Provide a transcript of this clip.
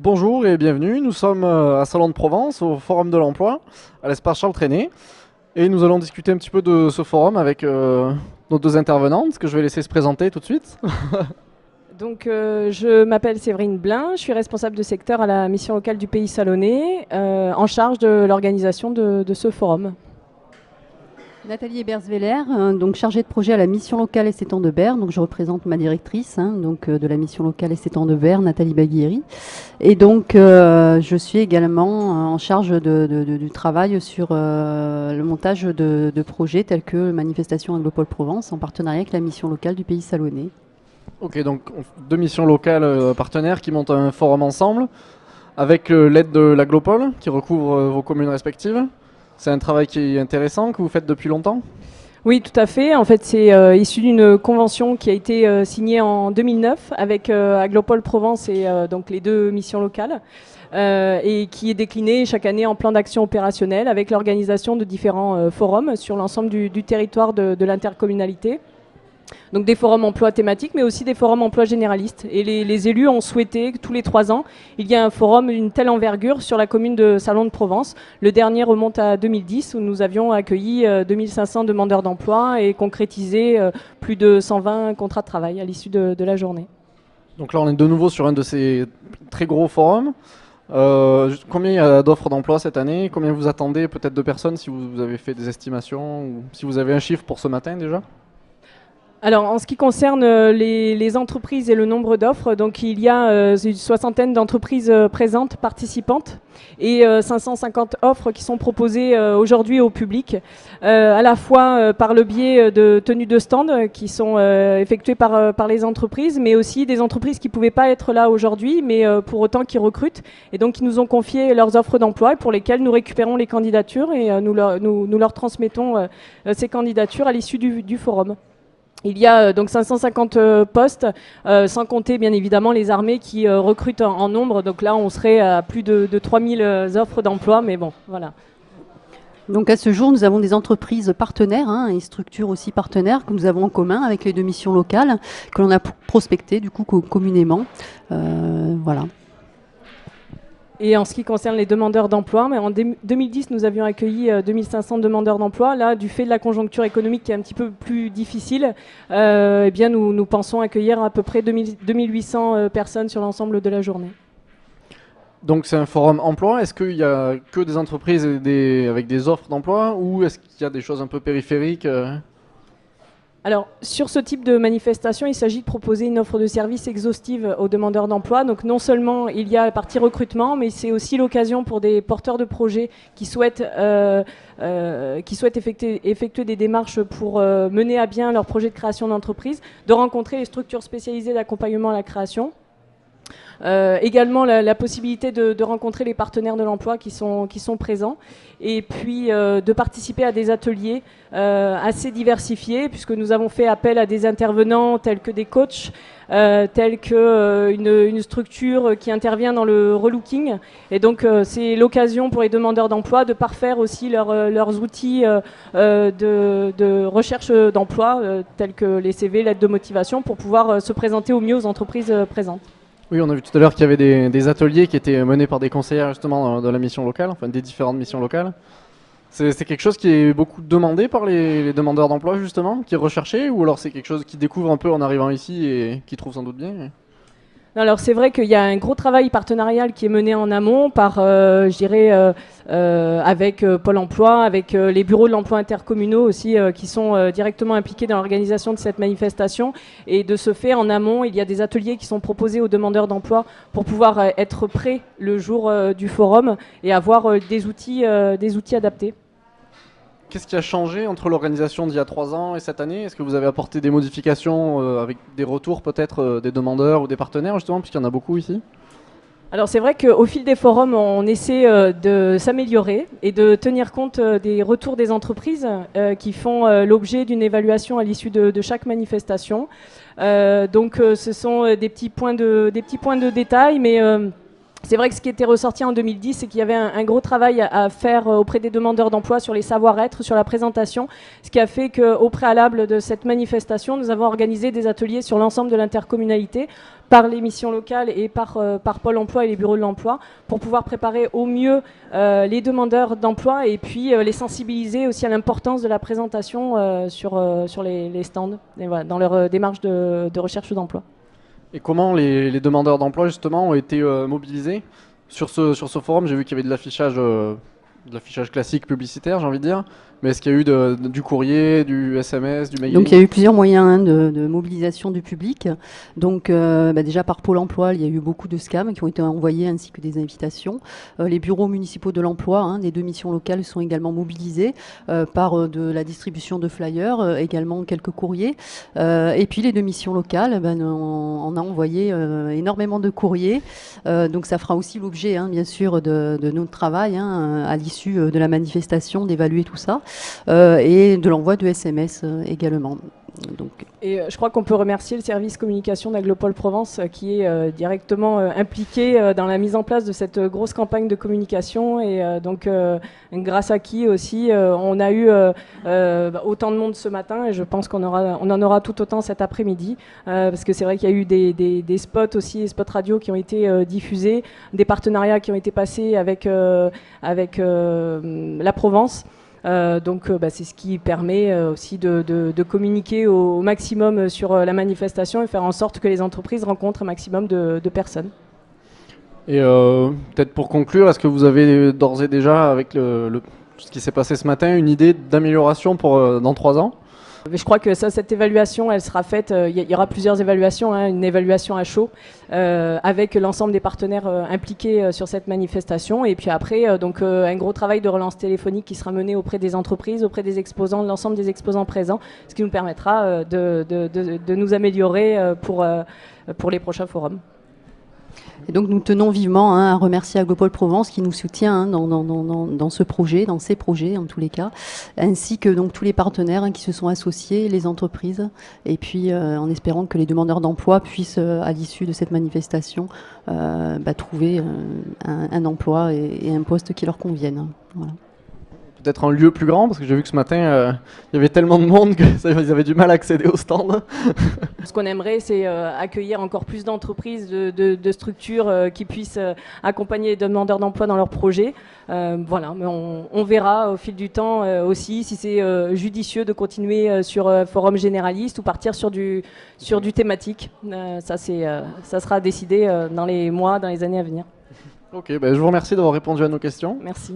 Bonjour et bienvenue, nous sommes à Salon de Provence, au Forum de l'Emploi, à l'espace Charles Trenet. Et nous allons discuter un petit peu de ce forum avec nos deux intervenantes, que je vais laisser se présenter tout de suite. Je m'appelle Séverine Blin, je suis responsable de secteur à la mission locale du Pays Salonnais, en charge de l'organisation de ce forum. Nathalie Ebersveller, donc chargée de projet à la mission locale Estétan de Berre. Donc je représente ma directrice de la mission locale Estétan de Berre, Nathalie Baguieri. Et donc je suis également en charge du travail sur le montage de projets tels que Manifestation Anglopole Provence en partenariat avec la mission locale du Pays Salonnais. Ok, donc deux missions locales partenaires qui montent un forum ensemble, avec l'aide de l'Aglopole, qui recouvre vos communes respectives. C'est un travail qui est intéressant, que vous faites depuis longtemps ? Oui, tout à fait. En fait, c'est issu d'une convention qui a été signée en 2009 avec Aglopole Provence et donc les deux missions locales. Et qui est déclinée chaque année en plan d'action opérationnel avec l'organisation de différents forums sur l'ensemble du territoire de l'intercommunalité. Donc des forums emploi thématiques, mais aussi des forums emploi généralistes. Et les élus ont souhaité que tous les 3 ans, il y ait un forum d'une telle envergure sur la commune de Salon de Provence. Le dernier remonte à 2010, où nous avions accueilli 2500 demandeurs d'emploi et concrétisé plus de 120 contrats de travail à l'issue de la journée. Donc là, on est de nouveau sur un de ces très gros forums. Combien il y a d'offres d'emploi cette année ? Combien vous attendez peut-être de personnes, si vous avez fait des estimations, ou si vous avez un chiffre pour ce matin déjà ? Alors, en ce qui concerne les entreprises et le nombre d'offres, donc il y a une soixantaine d'entreprises présentes, participantes, et 550 offres qui sont proposées aujourd'hui au public, à la fois par le biais de tenues de stand qui sont effectuées par les entreprises, mais aussi des entreprises qui ne pouvaient pas être là aujourd'hui, mais pour autant qui recrutent, et donc qui nous ont confié leurs offres d'emploi, pour lesquelles nous récupérons les candidatures et nous leur transmettons ces candidatures à l'issue du forum. Il y a donc 550 postes, sans compter bien évidemment les armées qui recrutent en nombre. Donc là, on serait à plus de 3000 offres d'emploi, mais bon, voilà. Donc à ce jour, nous avons des entreprises partenaires et structures aussi partenaires que nous avons en commun avec les deux missions locales que l'on a prospectées du coup communément. Voilà. Et en ce qui concerne les demandeurs d'emploi, mais en 2010, nous avions accueilli 2500 demandeurs d'emploi. Là, du fait de la conjoncture économique qui est un petit peu plus difficile, eh bien, nous pensons accueillir à peu près 2800 personnes sur l'ensemble de la journée. Donc c'est un forum emploi. Est-ce qu'il y a que des entreprises avec des offres d'emploi, ou est-ce qu'il y a des choses un peu périphériques Alors, sur ce type de manifestation, il s'agit de proposer une offre de service exhaustive aux demandeurs d'emploi. Donc, non seulement il y a la partie recrutement, mais c'est aussi l'occasion pour des porteurs de projets qui souhaitent effectuer des démarches pour mener à bien leur projet de création d'entreprise, de rencontrer les structures spécialisées d'accompagnement à la création. Également la possibilité de rencontrer les partenaires de l'emploi qui sont présents, et puis de participer à des ateliers assez diversifiés, puisque nous avons fait appel à des intervenants tels que des coachs, tels que une structure qui intervient dans le relooking. Et donc c'est l'occasion pour les demandeurs d'emploi de parfaire aussi leurs outils de recherche d'emploi, tels que les CV, l'aide de motivation, pour pouvoir se présenter au mieux aux entreprises présentes. Oui, on a vu tout à l'heure qu'il y avait des ateliers qui étaient menés par des conseillères justement de la mission locale, enfin des différentes missions locales. C'est quelque chose qui est beaucoup demandé par les demandeurs d'emploi justement, qui est recherché, ou alors c'est quelque chose qu'ils découvrent un peu en arrivant ici et qu'ils trouvent sans doute bien ? Alors c'est vrai qu'il y a un gros travail partenarial qui est mené en amont par, avec Pôle emploi, avec les bureaux de l'emploi intercommunaux aussi qui sont directement impliqués dans l'organisation de cette manifestation. Et de ce fait, en amont, il y a des ateliers qui sont proposés aux demandeurs d'emploi pour pouvoir être prêts le jour du forum et avoir des outils adaptés. Qu'est-ce qui a changé entre l'organisation d'il y a 3 ans et cette année ? Est-ce que vous avez apporté des modifications avec des retours peut-être des demandeurs ou des partenaires justement, puisqu'il y en a beaucoup ici ? Alors c'est vrai qu'au fil des forums, on essaie de s'améliorer et de tenir compte des retours des entreprises qui font l'objet d'une évaluation à l'issue de chaque manifestation. Donc ce sont des petits points de détail, mais C'est vrai que ce qui était ressorti en 2010, c'est qu'il y avait un gros travail à faire auprès des demandeurs d'emploi sur les savoir-être, sur la présentation, ce qui a fait qu'au préalable de cette manifestation, nous avons organisé des ateliers sur l'ensemble de l'intercommunalité par les missions locales et par Pôle emploi et les bureaux de l'emploi pour pouvoir préparer au mieux les demandeurs d'emploi et puis les sensibiliser aussi à l'importance de la présentation sur les stands et voilà, dans leur démarche de recherche d'emploi. Et comment les demandeurs d'emploi justement ont été mobilisés sur ce forum? J'ai vu qu'il y avait de l'affichage classique publicitaire, j'ai envie de dire. Mais est-ce qu'il y a eu du courrier, du SMS, du mailing? Donc il y a eu plusieurs moyens de mobilisation du public. Donc déjà par Pôle emploi, il y a eu beaucoup de scams qui ont été envoyés ainsi que des invitations. Les bureaux municipaux de l'emploi des 2 missions locales sont également mobilisés par de la distribution de flyers, également quelques courriers. Et puis les 2 missions locales, on a envoyé énormément de courriers. Donc ça fera aussi l'objet bien sûr de notre travail à l'issue de la manifestation, d'évaluer tout ça. Et de l'envoi de SMS également. Donc. Et je crois qu'on peut remercier le service communication d'Aglopol Provence qui est directement impliqué dans la mise en place de cette grosse campagne de communication et donc grâce à qui aussi on a eu autant de monde ce matin et je pense qu'on en aura tout autant cet après-midi parce que c'est vrai qu'il y a eu des spots aussi, des spots radio qui ont été diffusés, des partenariats qui ont été passés avec la Provence. Donc c'est ce qui permet aussi de communiquer au maximum sur la manifestation et faire en sorte que les entreprises rencontrent un maximum de personnes. Et peut-être pour conclure, est-ce que vous avez d'ores et déjà, avec ce qui s'est passé ce matin, une idée d'amélioration pour dans 3 ans? Je crois que cette évaluation, elle sera faite, il y aura plusieurs évaluations, une évaluation à chaud avec l'ensemble des partenaires impliqués sur cette manifestation et puis après donc un gros travail de relance téléphonique qui sera mené auprès des entreprises, auprès des exposants, de l'ensemble des exposants présents, ce qui nous permettra de nous améliorer pour les prochains forums. Et donc nous tenons vivement à remercier Aglopol Provence qui nous soutient dans ce projet, dans ces projets en tous les cas, ainsi que donc tous les partenaires qui se sont associés, les entreprises, et puis en espérant que les demandeurs d'emploi puissent à l'issue de cette manifestation trouver un emploi et un poste qui leur convienne. Voilà. Peut-être un lieu plus grand, parce que j'ai vu que ce matin, il y avait tellement de monde qu'ils avaient du mal à accéder au stand. Ce qu'on aimerait, c'est accueillir encore plus d'entreprises, de structures qui puissent accompagner les demandeurs d'emploi dans leurs projets. Voilà, mais on verra au fil du temps aussi si c'est judicieux de continuer sur forum généraliste ou partir sur du thématique. Ça sera décidé dans les mois, dans les années à venir. Ok, je vous remercie d'avoir répondu à nos questions. Merci.